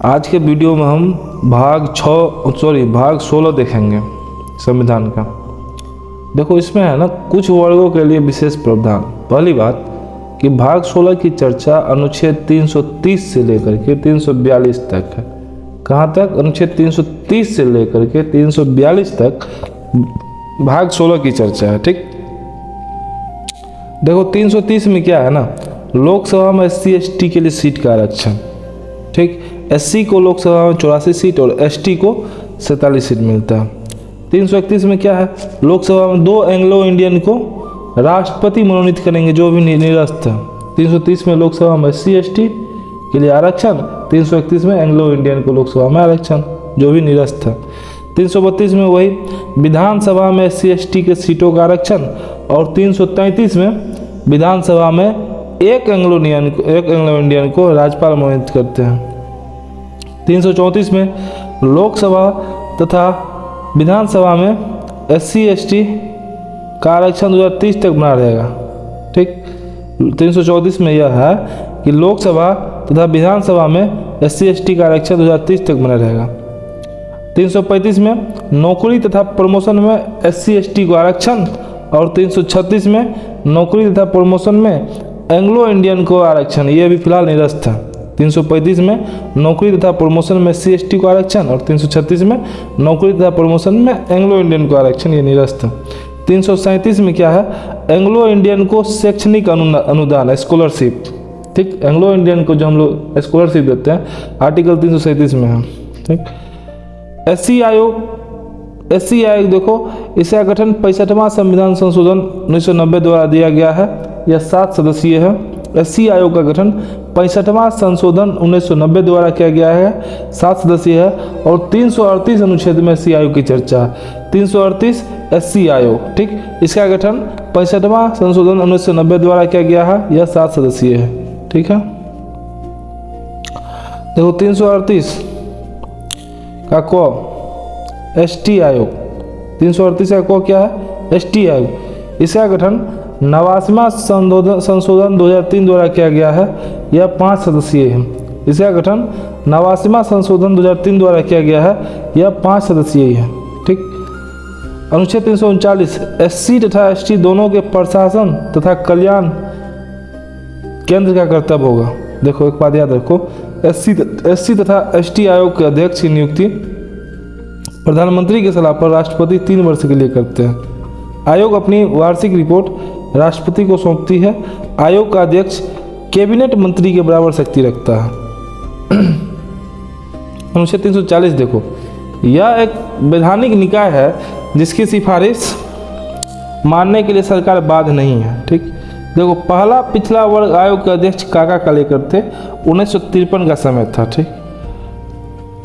आज के वीडियो में हम भाग 16 देखेंगे संविधान का। देखो इसमें है ना कुछ वर्गों के लिए विशेष प्रावधान। पहली बात कि भाग 16 की चर्चा अनुच्छेद 330 से लेकर के 342 तक है। कहाँ तक? अनुच्छेद 330 से लेकर के 342 तक भाग 16 की चर्चा है। ठीक, देखो 330 में क्या है ना, लोकसभा में SC/ST के लिए सीट का आरक्षण। ठीक, SC को लोकसभा में 84 सीट और ST को 47 सीट मिलता है। 331 में क्या है, लोकसभा में 2 एंग्लो इंडियन को राष्ट्रपति मनोनीत करेंगे जो भी निरस्त है। 330 में लोकसभा में SC/ST के लिए आरक्षण, 331 में एंग्लो इंडियन को लोकसभा में आरक्षण जो भी निरस्त है। 332 में वही विधानसभा में SC/ST के सीटों का आरक्षण और 333 में विधानसभा में एक एंग्लो इंडियन को राज्यपाल मनोनीत करते हैं। 334 में लोकसभा तथा विधानसभा में SC/ST का आरक्षण 2030 तक बना रहेगा। ठीक, 334 में यह है कि लोकसभा तथा विधानसभा में SC/ST का आरक्षण 2030 तक बना रहेगा। 335 में नौकरी तथा प्रमोशन में SC/ST को आरक्षण और 336 में नौकरी तथा प्रमोशन में एंग्लो इंडियन को आरक्षण, ये भी फिलहाल निरस्त है। 335 में नौकरी तथा प्रमोशन में SC/ST को आरक्षण और 336 में नौकरी तथा प्रमोशन में एंग्लो इंडियन को आरक्षण, ये निरस्त है। 337 में क्या है, एंग्लो इंडियन को शैक्षणिक अनुदान स्कॉलरशिप। ठीक, एंग्लो इंडियन को जो हम लोग स्कॉलरशिप देते हैं आर्टिकल 337 में है। ठीक, SC आयोग देखो इसका गठन 65वां संविधान संशोधन 1990 द्वारा दिया गया है। यह 7 सदस्यीय है। SC आयोग का गठन 65वां संशोधन 1990 द्वारा किया गया है, 7 सदस्यीय है और 338 अनुच्छेद में SC आयोग की चर्चा है। 338 SC आयोग, ठीक, इसका गठन 65वां संशोधन 1990 द्वारा किया गया है, यह 7 सदस्यीय है। ठीक है, देखो 338 का को ST आयोग, 338 का को क्या है, ST आयोग, इसका गठन 89वां संशोधन 2003 द्वारा किया गया है, यह 5 सदस्यीय है। इसका गठन 89वां संशोधन 2003 द्वारा किया गया है, यह 5 सदस्यीय है। ठीक, अनुच्छेद 339 SC तथा ST दोनों के प्रशासन तथा कल्याण केंद्र का कर्तव्य होगा। देखो एक बात याद रखो, SC तथा ST आयोग के अध्यक्ष की नियुक्ति प्रधानमंत्री की सलाह पर राष्ट्रपति 3 वर्ष के लिए करते हैं। आयोग अपनी वार्षिक रिपोर्ट राष्ट्रपति को सौंपती है। आयोग का अध्यक्ष कैबिनेट मंत्री के बराबर शक्ति रखता है। अनुच्छेद 340 देखो, यह एक वैधानिक निकाय है जिसकी सिफारिश मानने के लिए सरकार बाध्य नहीं है। ठीक, देखो पहला पिछला वर्ग आयोग के अध्यक्ष काका कालेकर थे, 1953 का समय था। ठीक,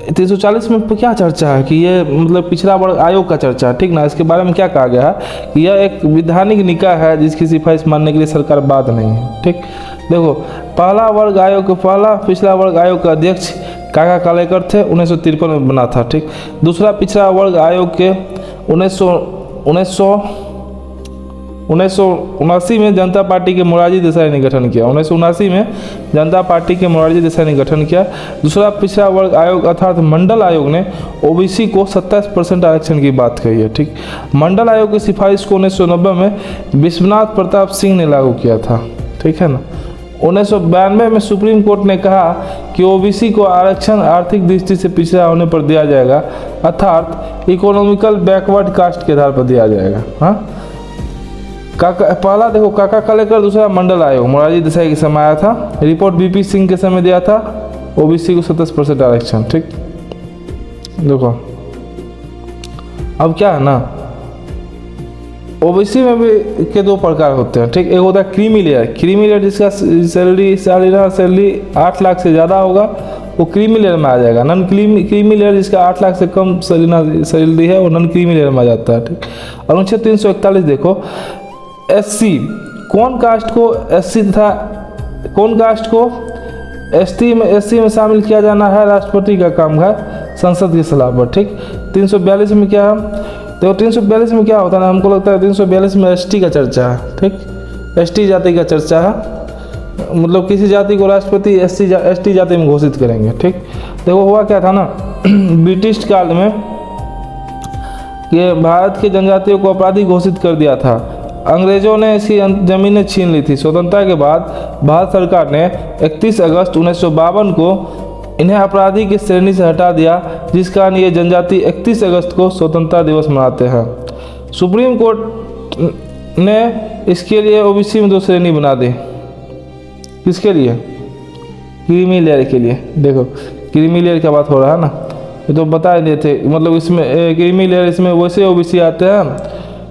340 में क्या चर्चा है कि ये मतलब पिछड़ा वर्ग आयोग का चर्चा है। ठीक ना, इसके बारे में क्या कहा गया है कि यह एक वैधानिक निकाय है जिसकी सिफारिश मानने के लिए सरकार बाध्य नहीं है। ठीक, देखो पहला पिछड़ा वर्ग आयोग का अध्यक्ष काका कालेकर थे, 1953 में बना था। ठीक, दूसरा पिछड़ा वर्ग आयोग के 1979 में जनता पार्टी के मोरारजी देसाई ने गठन किया। 1979 में जनता पार्टी के मोरारजी देसाई ने गठन किया। दूसरा पिछड़ा वर्ग आयोग अर्थात मंडल आयोग ने OBC को 27% आरक्षण की बात कही है। ठीक, मंडल आयोग की सिफारिश को 1990 में विश्वनाथ प्रताप सिंह ने लागू किया था। ठीक है ना, 1992 में सुप्रीम कोर्ट ने कहा कि OBC को आरक्षण आर्थिक दृष्टि से पिछड़ा होने पर दिया जाएगा, अर्थात इकोनॉमिकल बैकवर्ड कास्ट के आधार पर दिया जाएगा। हाँ, पहला देखो काका कालेकर, दूसरा मंडल आयोग मोरारजी देसाई के समय आया था। रिपोर्ट BP सिंह के समय दिया था, OBC को 27% आरक्षण। ठीक, देखो अब क्या है ना, OBC में भी के 2 प्रकार होते हैं। ठीक, एक होता है क्रीमी लेयर जिसका सैलरी 8 लाख से ज़्यादा होगा वो क्रीमी लेयर में आ जाएगा। नॉन क्रीमी लेयर जिसका 8 लाख से कम सैलरी है वो नॉन क्रीमी लेयर में आ जाता है। ठीक, अनुच्छेद 341 देखो, SC कौन कास्ट को SC तथा कौन कास्ट को SC में शामिल किया जाना है, राष्ट्रपति का काम है संसद की सलाह पर। ठीक, 342 में क्या है, तो 342 में क्या होता है ना, हमको लगता है 342 में ST का चर्चा है। ठीक, ST जाति का चर्चा है। मतलब किसी जाति को राष्ट्रपति एसटी जाति में घोषित करेंगे। ठीक, देखो हुआ क्या था ना ब्रिटिश काल में कि भारत की जनजातियों को अपराधी घोषित कर दिया था। अंग्रेजों ने इसकी ज़मीनें छीन ली थी। स्वतंत्रता के बाद भारत सरकार ने 31 अगस्त 1952 को इन्हें अपराधी की श्रेणी से हटा दिया, जिस कारण ये जनजाति 31 अगस्त को स्वतंत्रता दिवस मनाते हैं। सुप्रीम कोर्ट ने इसके लिए ओबीसी में 2 श्रेणी बना दी। किसके लिए? क्रीमी लेयर के लिए। देखो क्रीमी लेयर की बात हो रहा है ना, ये तो बता दिए थे। मतलब इसमें क्रीमी लेयर, इसमें वैसे ओबीसी आते हैं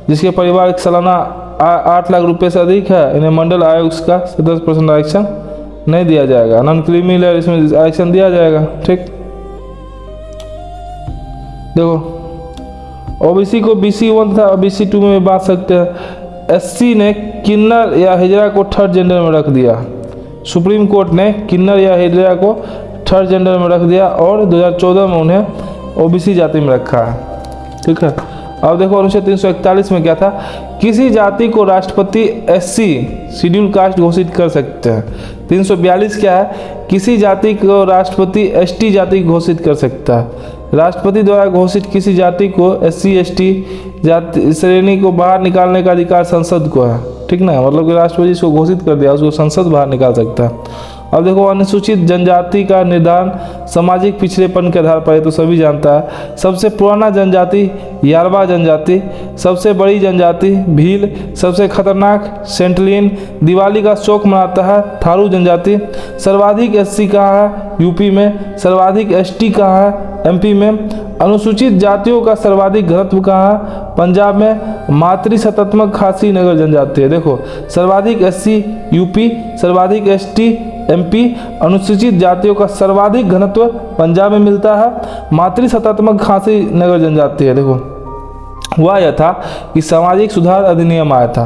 जिसके परिवार एक सालाना 8 लाख रुपए से अधिक है, इन्हें मंडल आयोग का 10% आरक्षण नहीं दिया जाएगा। नॉन क्रीमी लेयर इसमें आरक्षण दिया जाएगा। ठीक, देखो ओबीसी को BC1 था BC2 में बांट सकते हैं। एससी ने किन्नर या हिजड़ा को थर्ड जेंडर में रख दिया। सुप्रीम कोर्ट ने किन्नर या हिजड़ा को थर्ड जेंडर में रख दिया और 2014 में उन्हें ओबीसी जाति में रखा है। ठीक है, अब देखो अनुच्छेद 341 में क्या था, किसी जाति को राष्ट्रपति SC शेड्यूल कास्ट घोषित कर सकते हैं। 342 क्या है, किसी जाति को राष्ट्रपति ST जाति घोषित कर सकता है। राष्ट्रपति द्वारा घोषित किसी जाति को SC ST जाति श्रेणी को बाहर निकालने का अधिकार संसद को है। ठीक ना, मतलब कि राष्ट्रपति इसको घोषित कर दिया, उसको संसद बाहर निकाल सकता है। अब देखो अनुसूचित जनजाति का निर्धारण सामाजिक पिछड़ेपन के आधार पर है, तो सभी जानता है। सबसे पुराना जनजाति यारवा जनजाति, सबसे बड़ी जनजाति भील, सबसे खतरनाक सेंटलिन, दिवाली का शौक मनाता है थारू जनजाति। सर्वाधिक SC कहाँ है? यूपी में। सर्वाधिक ST कहाँ है? MP में। अनुसूचित जातियों का सर्वाधिक घनत्व कहाँ है? पंजाब में। मातृसत्तात्मक खासी नगर जनजाति है। देखो सर्वाधिक SC यूपी, सर्वाधिक ST MP। अनुसूचित जातियों का सर्वाधिक घनत्व पंजाब में मिलता है। मातृसत्तात्मक खासी नगर जनजाति है। देखो हुआ यह था कि सामाजिक सुधार अधिनियम आया था।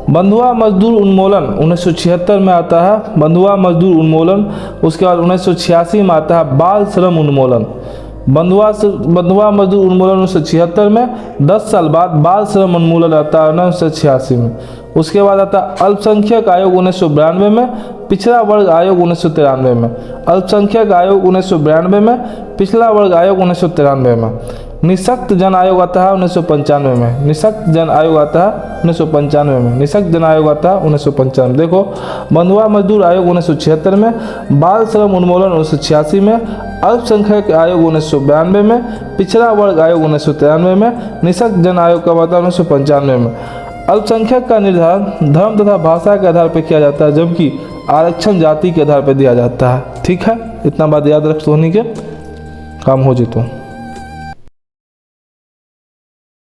बंधुआ मजदूर उन्मूलन 1976 में आता है, बंधुआ मजदूर उन्मूलन। उसके बाद 1986 में आता है बाल श्रम उन्मूलन। बंधुआ मजदूर उन्मूलन 1976 में, 10 साल बाद बाल श्रम उन्मूलन आता है 1986 में। उसके बाद आता है अल्पसंख्यक आयोग 1992 में, पिछड़ा वर्ग आयोग 1993 में। अल्पसंख्यक आयोग 1992 में, पिछड़ा वर्ग आयोग 1993 में। निःशक्त जन आयोग आता है 1995 में। निःशक्त जन आयोग आता है 1995 में। निःशक्त जन आयोग आता है 1995। देखो बंधुआ मजदूर आयोग 1976 में, बाल श्रम उन्मूलन 1986 में, अल्पसंख्यक आयोग 1992 में, पिछड़ा वर्ग आयोग 1993 में, निःशक्त जन आयोग का आता है 1995 में। अल्पसंख्यक का निर्धारण धर्म तथा भाषा के आधार पर किया जाता है, जबकि आरक्षण जाति के आधार पर दिया जाता है। ठीक है, इतना बात याद रख सोनी के काम हो जितो।